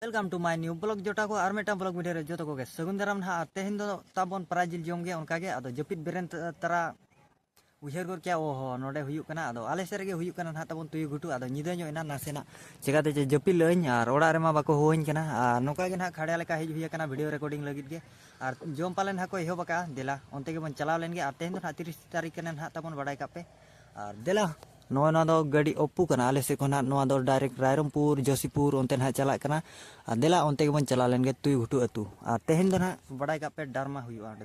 welcome to my new blog जोटा को और मेटा ब्लॉग वीडियो रे जो को सगुन दाराम ना तेहन दो ताबन प्राजिल जोम गे उनका गे अदो जपित बेरेन तरा उहर कर क्या ओहो नोडे हुयु कना अदो आले सेरे गे हुयु कना ना ताबन तुयु गुटू अदो निदा ᱧᱚ एना नासेना चिकाते जे जपित लइñ और ओड़ा रे मा बाको होइन कना और नोका गे ना खड़े लेका हेज हुया कना वीडियो रिकॉर्डिंग लगित गे और जोम पालन हा को एहो बका देला ओनते गे बन चलाव लेन गे और तेहन दो 30 तारीख कना ना ताबन बडाय कापे और देला नोना दो गाड़ी ओप्पू कना आले से कोना नोआ दो डायरेक्ट रायरमपुर जोशीपुर ओनते ना चला कना देला ओनते गे बन चला लेन गे तुय घुटू अतु और तेहन दो ना बडाय कापे डरमा हुयुआ अंडे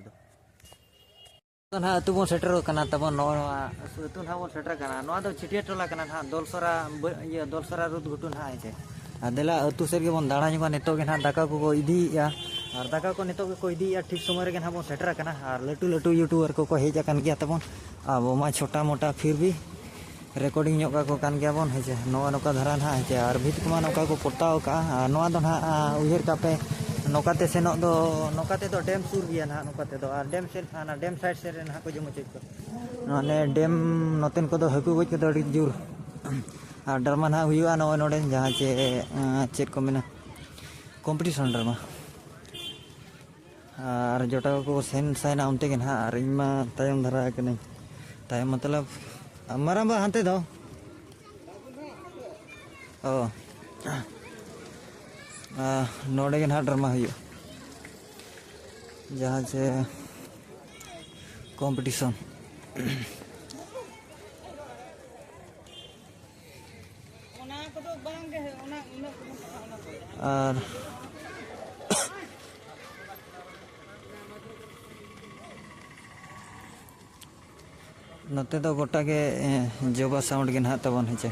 दो ना अतु बन सेटर कना तबन नोआ अतु ना बन सेटर कना नोआ दो चिटिया टोला कना ना दोलसरा ये दोलसरा रुद घुटू ना आइसे देला अतु सेर गे बन दाड़ा ᱧᱚᱜᱟ नितो गे ना दाका को इदीया और दाका को नितो गे को इदीया ठीक समय रे गे ना बन सेटर कना और लटू लटू यूट्यूबर को हेज अकन गया तबन अब मा छोटा मोटा फिर भी रिकॉर्डिंग ᱧᱚᱜ का को कान गया बन हेजे नोआ नोका धरा ना हेजे और भीत को मा नोका को पोताव का नोआ दो ना उहर कापे नोकाते सेनो दो नोकाते दो डैम सुर गया ना नोकाते दो और डैम से ना डैम साइड से रे ना को जम चेक को माने डैम नोतेन को दो हकु गज को दो अड़ी जुर और डरमा ना हुआ नो नोडे जहां चे चेक को मेना कंपटीशन डरमा और जोटा को सेन साइना उनते के ना और इमा तायम धरा के नहीं तायम मतलब हमारा बा हाथे दो ओ नोडे के ना ड्रामा हुई जहाँ से कंपटीशन और नते दो गोटा के जोबा साउंड के ना तबन हेचे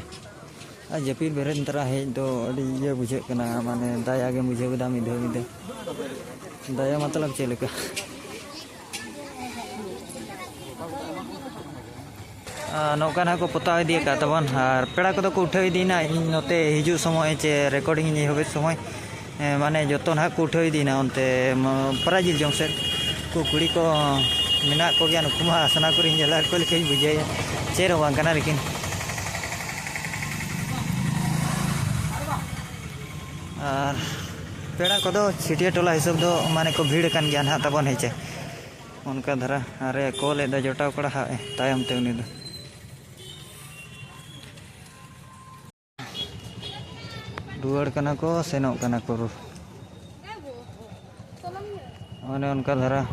जपीर बेरेन तरा हेज दो अड़ी ये बुझे कना माने दया गे बुझे गदा मिधे मिधे दया मतलब चेलेका नौका ना को पता इदी का तबन और पेड़ा को को उठे दीना इन नते हिजु समय चे रिकॉर्डिंग नि होबे समय माने जतो ना को उठे दीना ओनते प्राजिल जों से को कुड़ी को मिना को गया नुकुमा आसना करी जला को लेके बुझे चेर वां कना लेकिन और पेड़ा को दो छिटिया टोला हिसाब दो माने को भीड़ कान गया ना तबन हेचे उनका धरा अरे कॉल ए जोटाव कड़ा तायम ते उनी दो रुआड़ कना को सेनो कना को माने उनका धरा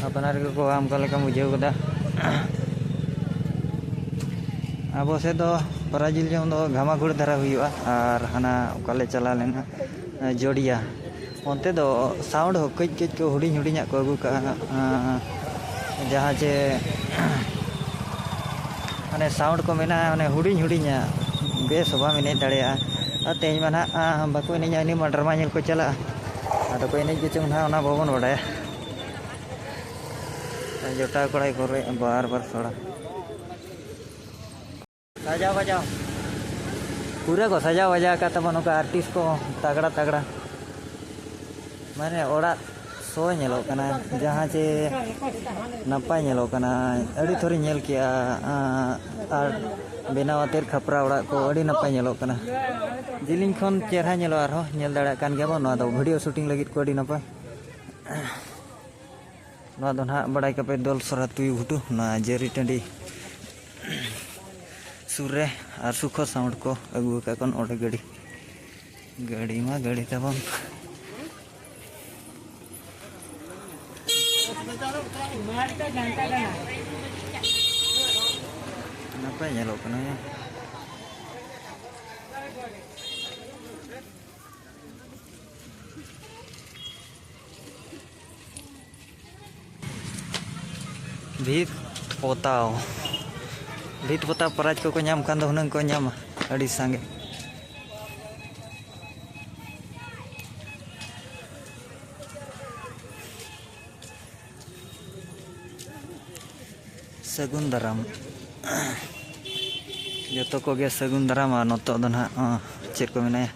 अपनार को आम का लेका बुझे गदा अब से दो ब्राजिल जो दो घामाघुड़ धरा हुआ और हाना ओकाले चला लेना जोड़िया ओनते दो साउंड हो कज कज को हुडिंग हुडिंग को अगू का जहाँ चे माने साउंड को मेना माने हुडिंग हुडिंग बेस होबा मेने दाड़िया तेज माना बाको एने इनी ड्रामा नेल को चला अदो को एने चोंग ना ओना बाबन बडाया जोटा कड़ाई करे बार बार थोड़ा सजाओ बजाओ पूरा को सजा वजा का तब नौका आर्टिस्ट को तगड़ा तगड़ा माने ओड़ा सो नेलो कना जहाँ चे नपाय नेलो कना अड़ी थोड़ी नेल किया और बेनावातेर खपरा ओड़ा को अड़ी नपाय नेलो कना जिलिंग खन चेहरा नेलो आरो नेल दाड़ा कान गया बन दो वीडियो शूटिंग लगित को अड़ी नपाय ना दो ना बड़ाई कपे दोल सरा तुय घुटू ना जेरी टंडी सुरे और सुखो साउंड को अगू का कौन ओडे गाड़ी गाड़ी मा गाड़ी तबन नपाय नेलो कना या भीत पोता प्राइज को नाम कान दो हुनंग को नाम अड़ी सांगे सगुन दाराम जो को गे सगुन दाराम नतो दो ना चेर को मेना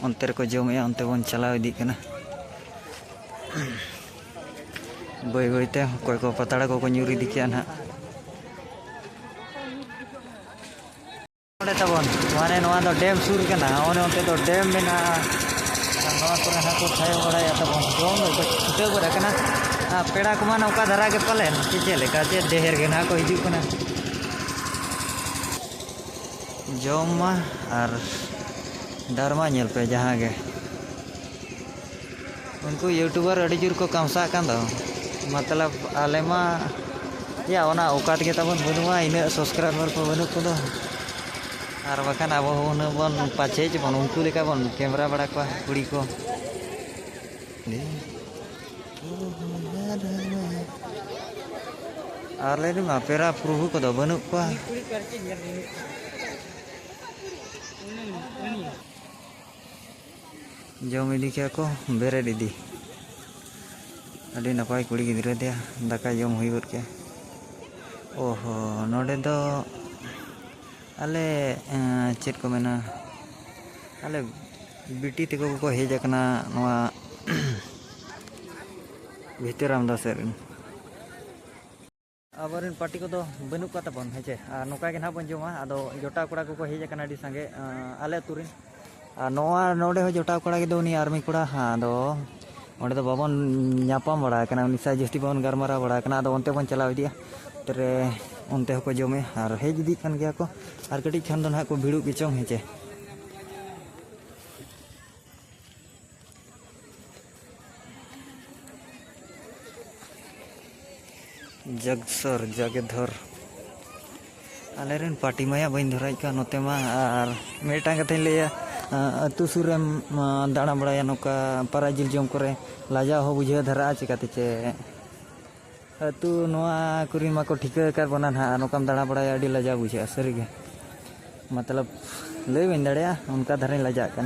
अंतर को जमे अंते बन चलाव इदी कना बई बईते कोई को पताड़ा को ᱧᱩᱨ इदी किया ना ᱚᱸᱰᱮ ᱛᱟᱵᱚᱱ ᱢᱟᱱᱮ ᱱᱚᱣᱟ ᱫᱚ ᱰᱮᱢ ᱥᱩᱨ ᱠᱟᱱᱟ ᱚᱱᱮ ᱚᱱᱛᱮ ᱫᱚ ᱰᱮᱢ ᱢᱮᱱᱟᱜᱼᱟ ᱱᱚᱣᱟ ᱠᱚᱨᱮ ᱦᱟᱸᱜ ᱠᱚ ᱛᱷᱟᱭᱚ ᱵᱟᱲᱟᱭᱟ ᱛᱟᱵᱚᱱ ᱡᱚᱢ ᱫᱚ ᱪᱷᱩᱴᱟᱹᱣ ᱜᱚᱫ ᱟᱠᱟᱱᱟ ᱯᱮᱲᱟ ᱠᱚᱢᱟ ᱱᱚᱝᱠᱟ ᱫᱷᱟᱨᱟ ᱜᱮ ᱯᱟᱞᱮᱱ ᱪᱮᱫ ᱞᱮᱠᱟ ᱪᱮᱫ ᱰᱷᱮᱨ ᱜᱮ ᱱᱟᱦᱟᱜ ᱠᱚ ᱦᱤᱡᱩᱜ ᱠᱟᱱᱟ ᱡᱚᱢ ᱢᱟ ᱟᱨ ᱰᱟᱨᱢᱟ ᱧᱮᱞ ᱯᱮ ᱡᱟᱦᱟᱸ ᱜᱮ उनको यूट्यूबर अड़ी जोर को कमसा कान दो मतलब आले मा या ओना औकात के तबन बनुआ इना सब्सक्राइबर को बनु को दो आर बखान अब उन बन पाछे बन उनको लेका बन कैमरा बड़ा को कुड़ी को आले मा पेरा प्रभु को दो बनु को जम इदी क्या को बेरे दीदी अड़ी नपाय कुड़ी गिद्रा दिया दाका जम हुई के ओहो नोडे दो आले चेत को मेना आले बिटी तको को हेज कना नवा भितराम दासेर आबरिन पार्टी को दो बनु का तबन हेचे नोका के ना बन जमा आदो जोटा कोड़ा को हेज कना डी संगे आले तुरिन नोआ नोडे हो जोटा कोड़ा के दो उनी आर्मी कोड़ा आदो ओंडे दो बाबन ᱧᱟᱯᱟᱢ बड़ा कना उनी सा जस्ती बाबन गरमारा बड़ा कना आदो ओनते बन चलाव दिया तरे ओनते हको जमे आर हेज दी कान गया को आर कटी खान दो ना को भिड़ु बिचों हेचे जगसर जगधर आलेरन पार्टी माया बइन धराई का नोते मा आर मेटा कथे लेया अतु सुरे दाड़ा बड़ा नौका पाराजिल जम करे लाजा हो बुझे धरा चिकाते चे अतु नोआ कुरी मा को ठिका कर बना ना नौकाम दाड़ा बड़ा अडी लाजा बुझे सरी गे मतलब ले बइन दड़या उनका धरे लाजा कन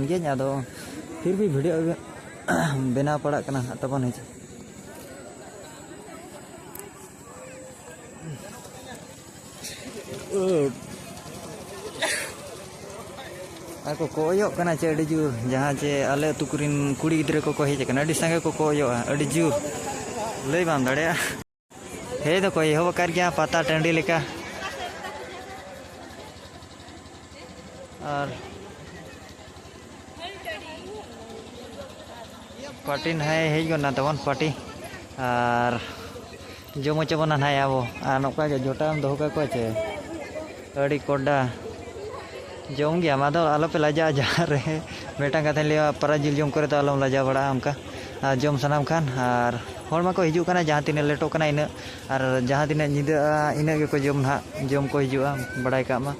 गया आदो फिर भी वीडियो बेना पड़ा कना तबन है ako koyok kana che adi jur jahan che ale tukurin kudi gidre ko heje kana adi sange ko koyok adi jur lei bam dare he do ko eho kar gya pata tandi leka और party है हेजना तबन party और जो मोचे बना है अब नौका जोटा दो को चे अड़ी कोडा जम गया मा दो आलो पे लाजा जहाँ रहे बेटा कथे लिया परा जिल जम करे तो आलम लाजा बड़ा हमका जम सनाम खान और हर मा को हिजू कना जहाँ तीन लेटो कना इन और जहाँ तीन निदा इन को जम ना जम को हिजुआ बड़ाई का मा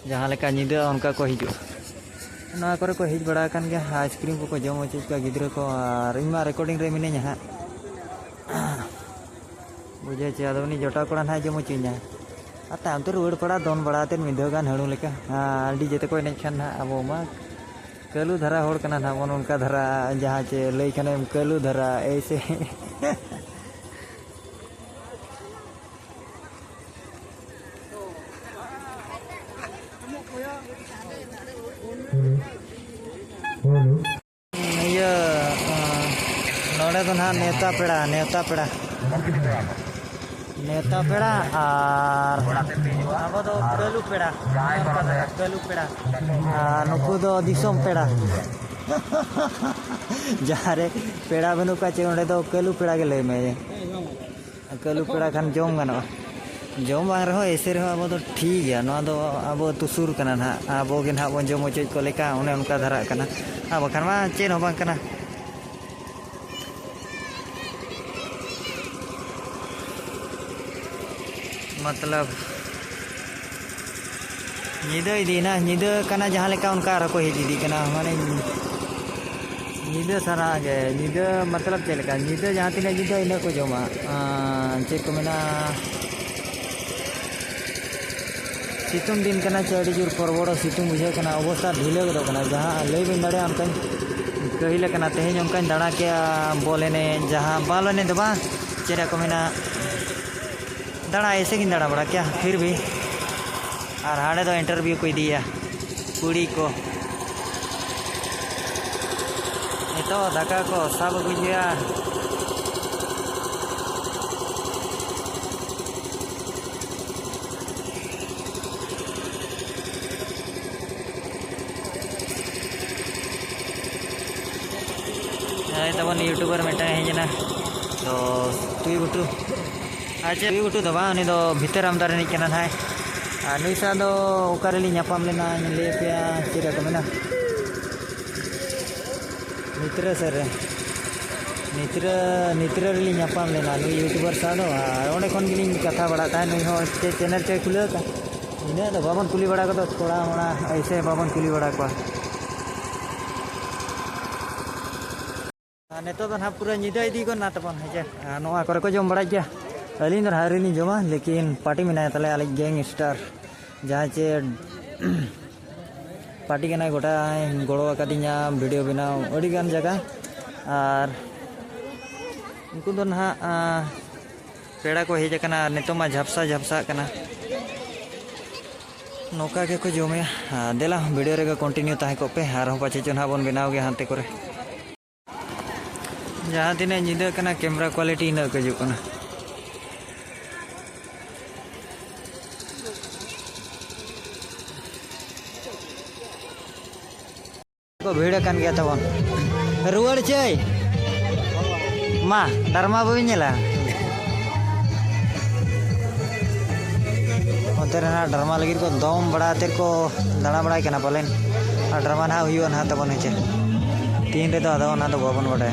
जहाँ लेका निदा उनका को हिजू ना करे को हिज बड़ा कान गया आइसक्रीम को जम चीज का गिद्रे को और इन मा रिकॉर्डिंग रे मिने हाँ बुझे चे आदमी जोटा कोड़ा ना जम चीना ताम तो रुड़ पड़ा दोन बड़ाते मिधो गान हड़ू लेका डी जेते को एने खान अब मा कलू धरा होड़ कना ना बन उनका धरा जहाँ चे लई खाने कलू धरा ऐसे ये नोड़े तो ना नेता पेड़ा नेता पेड़ा और अब दो कलू पेड़ा नुकु दो दिसोम पेड़ा जहाँ रे पेड़ा बनू का चे ओंडे दो कलू पेड़ा के लई में कलू पेड़ा खान जम गानो जम बांग रहो ऐसे रहो अब तो ठीक है ना दो अब तो सुर कना ना अब गे ना बन जम चेज को लेका उन्हें उनका धरा कना अब खान मा चेन हो बांग कना मतलब निदा इदीना निदा कना जहाँ लेका उनका रको हिदी कना माने निदा सारा गे निदा मतलब चे लेका निदा जहाँ तीन निदा इन को जमा चे को मेना सितुंग दिन कना चे अड़ी जोर परबड़ो सितुंग बुझे कना अवस्था ढिले गदो कना जहाँ लई बिन दड़े उनका कहिले कना तेहें उनका दाड़ा के बोले ने जहाँ बाल ने दबा चेरा को मेना दाड़ा ऐसे कि दाड़ा बड़ा क्या फिर भी और हाड़े तो इंटरव्यू को दिया कुड़ी को तो दाका को सब गुजिया तबन यूट्यूबर मेटा हेजना तो तुई गुटू अच्छा तुई गुटू तो बांग दो भीतर आमदार नहीं केना है नुई सा दो उकारेली ᱧᱟᱯᱟᱢ लेना ले पे चिरा को मेना नित्र सर नित्र नित्र रेली ᱧᱟᱯᱟᱢ लेना नुई यूट्यूबर सा दो ओंडे खन गिलिंग कथा बड़ा था नुई हो चैनल चे खुले का इने दो बाबन कुली बड़ा को थोड़ा मोड़ा ऐसे बाबन कुली बड़ा को नेतो तो ना पूरा निदा इदी को ना तबन है नोआ करे को जम बड़ा गया अलिन दर हारिनी जमा लेकिन पार्टी में तले आले गैंग स्टार जहाँ चे पार्टी के ना गोटा गड़ो अकादिया वीडियो बनाव अड़ी गान जगह और उनको तो ना पेड़ा को हेजना नेतो मा झपसा झपसा कना नौका के को जमे देला वीडियो रे कंटिन्यू ताहे को पे आर पाचे चो ना बन बनाव गया हाते करे जहाँ तीन निदा कना कैमरा क्वालिटी इन गजू कना को भीड़ कान गया तबन रुआड़ चे मा डरमा बबिन नेला ओतेर ना डरमा लगी को दम बड़ा तेर को दाना बड़ा कना पालेन आ डरमा ना हुयो ना तबन हे तीन रे तो आदा ना तो बाबन बड़ा